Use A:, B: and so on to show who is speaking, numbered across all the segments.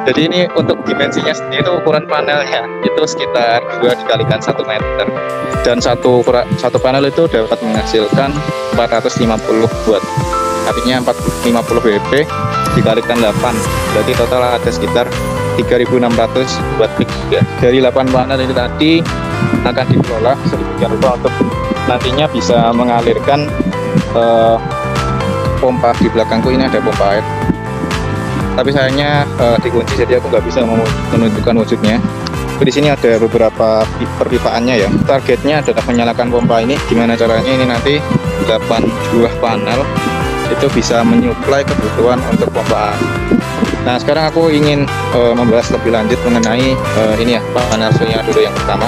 A: Jadi ini untuk dimensinya sendiri itu ukuran panelnya itu sekitar 2 dikalikan 1 meter, dan satu panel itu dapat menghasilkan 450 watt, artinya 450 BP dikalikan 8, berarti total ada sekitar 3600 watt peak ya. Dari 8 panel ini tadi akan dikelola sedemikian rupa untuk nantinya bisa mengalirkan pompa. Di belakangku ini ada pompa air, tapi sayangnya dikunci, jadi aku nggak bisa menunjukkan wujudnya. Di sini ada beberapa perpipaannya ya. Targetnya adalah menyalakan pompa ini. Gimana caranya? Ini nanti 8 buah panel itu bisa menyuplai kebutuhan untuk pompa. Nah, sekarang aku ingin membahas lebih lanjut mengenai ini ya, panel surya dulu yang pertama.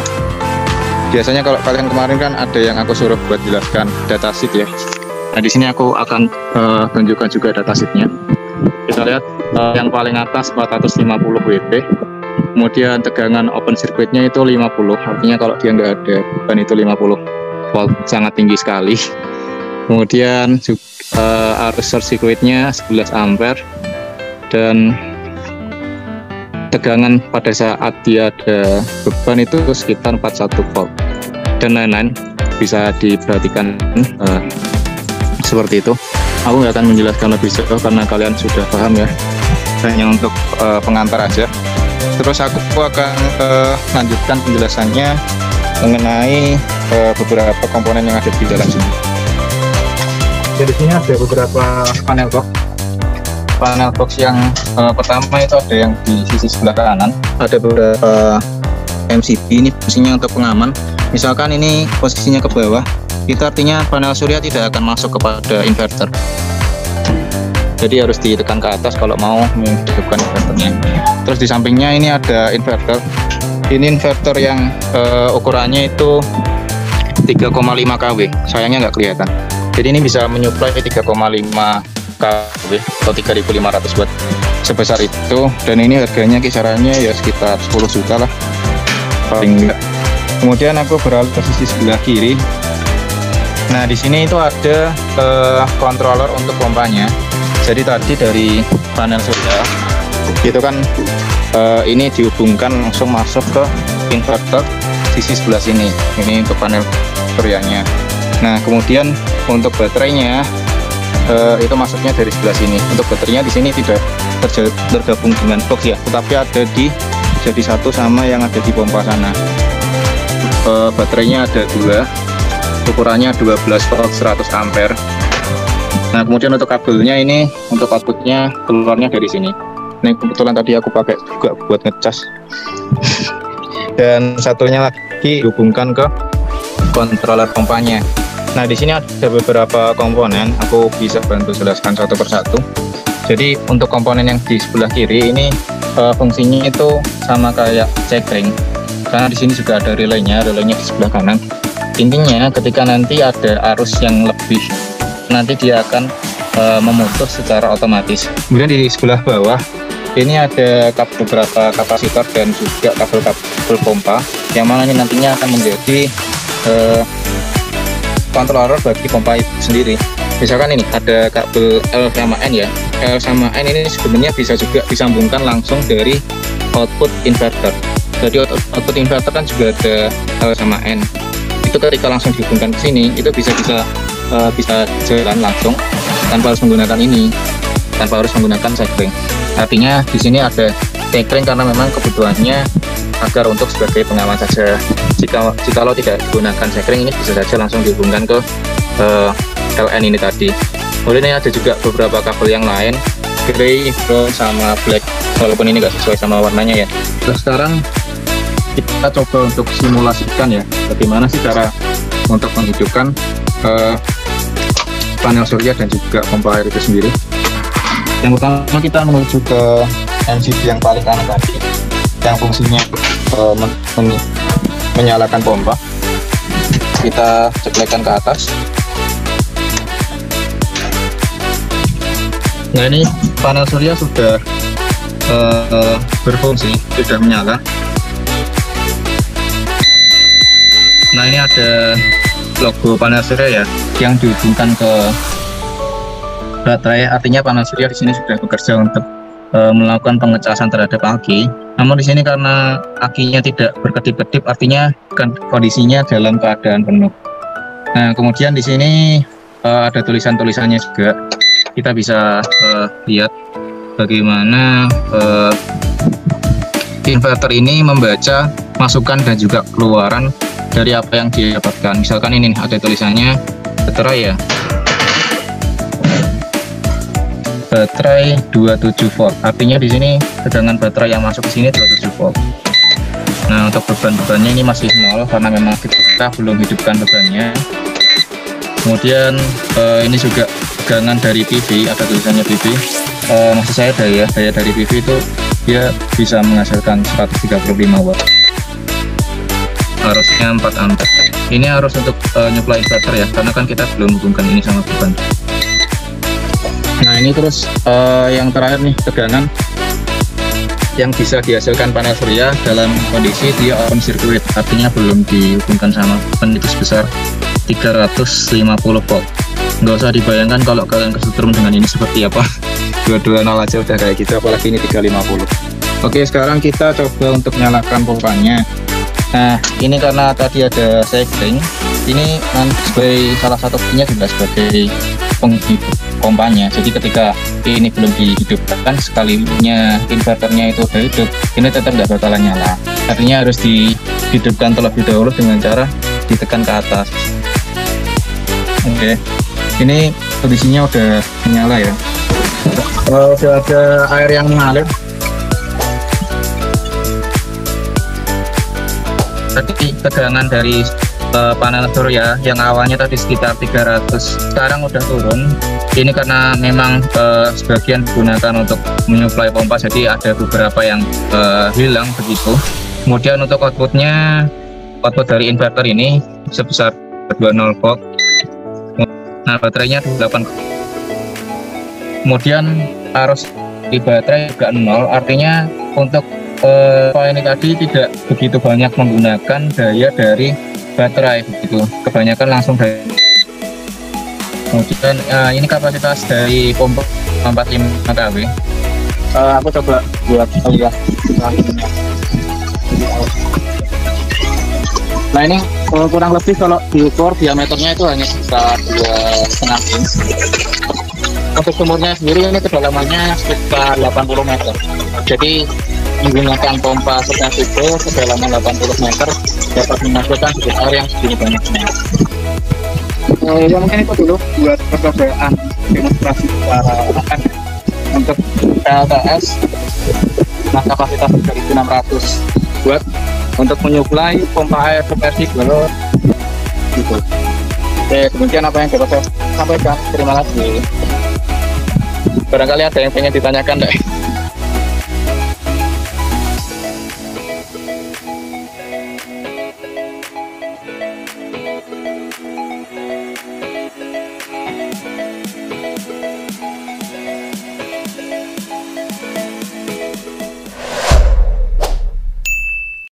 A: Biasanya kalau kalian kemarin kan ada yang aku suruh buat jelaskan datasheet ya. Nah, di sini aku akan tunjukkan juga datasheetnya. Kita lihat yang paling atas 450 WP, kemudian tegangan open circuitnya itu 50, artinya kalau dia nggak ada beban itu 50 volt, sangat tinggi sekali. Kemudian arus short circuitnya 11 ampere, dan tegangan pada saat dia ada beban itu sekitar 41 volt, dan lain-lain. Bisa diperhatikan seperti itu. Aku nggak akan menjelaskan lebih jauh karena kalian sudah paham ya, hanya untuk pengantar aja. Terus aku akan lanjutkan penjelasannya mengenai beberapa komponen yang ada di dalam sini. Jadi di sini ada beberapa panel box. Panel box yang pertama itu ada yang di sisi sebelah kanan, ada beberapa MCB, ini fungsinya untuk pengaman. Misalkan ini posisinya ke bawah, itu artinya panel surya tidak akan masuk kepada inverter, jadi harus ditekan ke atas kalau mau menghidupkan inverternya. Terus di sampingnya ini ada inverter. Ini inverter yang ukurannya itu 3,5 kW, sayangnya nggak kelihatan. Jadi ini bisa menyuplai 3,5 kW atau 3500 watt sebesar itu, dan ini harganya kisarannya ya sekitar 10 juta lah paling enggak. Kemudian aku beralih ke sisi sebelah kiri. Nah, di sini itu ada controller untuk pompanya. Jadi tadi dari panel surya itu kan ini dihubungkan langsung masuk ke inverter sisi sebelah sini. Ini untuk panel suryanya. Nah, kemudian untuk baterainya itu masuknya dari sebelah sini. Untuk baterainya di sini tidak tergabung dengan box ya, tetapi ada di jadi satu sama yang ada di pompa sana. Baterainya ada 2, ukurannya 12 volt 100 ampere. Nah, kemudian untuk kabelnya ini, untuk outputnya keluarnya dari sini. Ini kebetulan tadi aku pakai juga buat ngecas. Dan satunya lagi hubungkan ke controller pompanya. Nah, di sini ada beberapa komponen, aku bisa bantu jelaskan satu persatu. Jadi untuk komponen yang di sebelah kiri ini fungsinya itu sama kayak checkring, karena di sini juga ada relaynya di sebelah kanan. Intinya ketika nanti ada arus yang lebih, nanti dia akan memutus secara otomatis. Kemudian di sebelah bawah ini ada beberapa kapasitor dan juga kabel-kabel pompa, yang mana ini nantinya akan menjadi controller bagi pompa itu sendiri. Misalkan ini ada kabel L sama N ya. L sama N ini sebenarnya bisa juga disambungkan langsung dari output inverter. Jadi output inverter kan juga ada L sama N. Itu ketika langsung dihubungkan ke sini, itu bisa jalan langsung tanpa harus menggunakan ini, tanpa harus menggunakan checkring. Artinya di sini ada checkring karena memang kebutuhannya agar untuk sebagai pengaman saja. Jikalau tidak digunakan checkring, ini bisa saja langsung dihubungkan ke LN ini tadi. Kemudian ini ada juga beberapa kabel yang lain, grey, brown, sama black, walaupun ini nggak sesuai sama warnanya ya. Terus sekarang kita coba untuk simulasikan ya, bagaimana sih cara untuk menghidupkan panel surya dan juga pompa air itu sendiri. Yang pertama kita menuju ke MCB yang paling kanan tadi, yang fungsinya menyalakan pompa. Kita ceklekkan ke atas. Nah, ini panel surya sudah berfungsi, sudah menyala. Nah, ini ada logo panel surya ya, yang dihubungkan ke baterai. Artinya panel surya di sini sudah bekerja untuk melakukan pengecasan terhadap aki. Namun di sini karena akinya tidak berkedip-kedip, artinya kondisinya dalam keadaan penuh. Nah, kemudian di sini ada tulisan-tulisannya juga. Kita bisa lihat bagaimana inverter ini membaca masukan dan juga keluaran dari apa yang dia dapatkan. Misalkan ini nih, ada tulisannya baterai ya. Baterai 27 volt. Artinya di sini tegangan baterai yang masuk ke sini 27 volt. Nah, untuk beban-bebannya ini masih nol karena memang kita belum hidupkan bebannya. Kemudian ini juga tegangan dari PV, ada tulisannya PV. Maksud saya daya dari PV itu dia bisa menghasilkan 135 watt. Harusnya 4 ampere. Ini harus untuk nyuplai inverter ya, karena kan kita belum hubungkan ini sama beban. Nah, ini terus yang terakhir nih, tegangan yang bisa dihasilkan panel surya dalam kondisi dia open circuit, artinya belum dihubungkan sama beban, itu sebesar 350 volt. Nggak usah dibayangkan kalau kalian kesetrum dengan ini seperti apa. 220 aja udah kayak gitu, apalagi ini 350. Oke, sekarang kita coba untuk nyalakan pompanya. Nah, ini karena tadi ada segling, ini sebagai salah satu fungsinya juga sebagai penghidup pompanya. Jadi ketika ini belum dihidupkan, sekalinya inverternya itu udah hidup, ini tetap nggak bakalan nyala. Artinya harus dihidupkan terlebih dahulu dengan cara ditekan ke atas. Oke, ini kondisinya udah menyala ya. Udah ada air yang mengalir. Tadi tegangan dari panel surya yang awalnya tadi sekitar 300, sekarang udah turun. Ini karena memang sebagian digunakan untuk menyuplai pompa, jadi ada beberapa yang hilang begitu. Kemudian untuk outputnya, output dari inverter ini sebesar 20 volt. Nah, baterainya 8. Kemudian arus di baterai juga 0, artinya untuk ini tadi tidak begitu banyak menggunakan daya dari baterai begitu, kebanyakan langsung dari. Kemudian ini kapasitas dari pompa 45 kW. Aku coba buat lihat. Nah, ini kurang lebih kalau diukur diameternya itu hanya sekitar 2,5 inch. Untuk sumurnya sendiri ini kedalamannya sekitar 80 meter. Jadi menggunakan pompa submersible kedalaman 80 meter dapat menghasilkan sedikit air yang segini banyaknya. Ya mungkin itu dulu buat percobaan demonstrasi secara akan untuk PLTS. Nah, kapasitas 3600 buat untuk menyuplai pompa air submersible gitu. Oke, demikian apa yang dapat saya sampaikan. Terima kasih. Barangkali ada yang pengen ditanyakan, deh.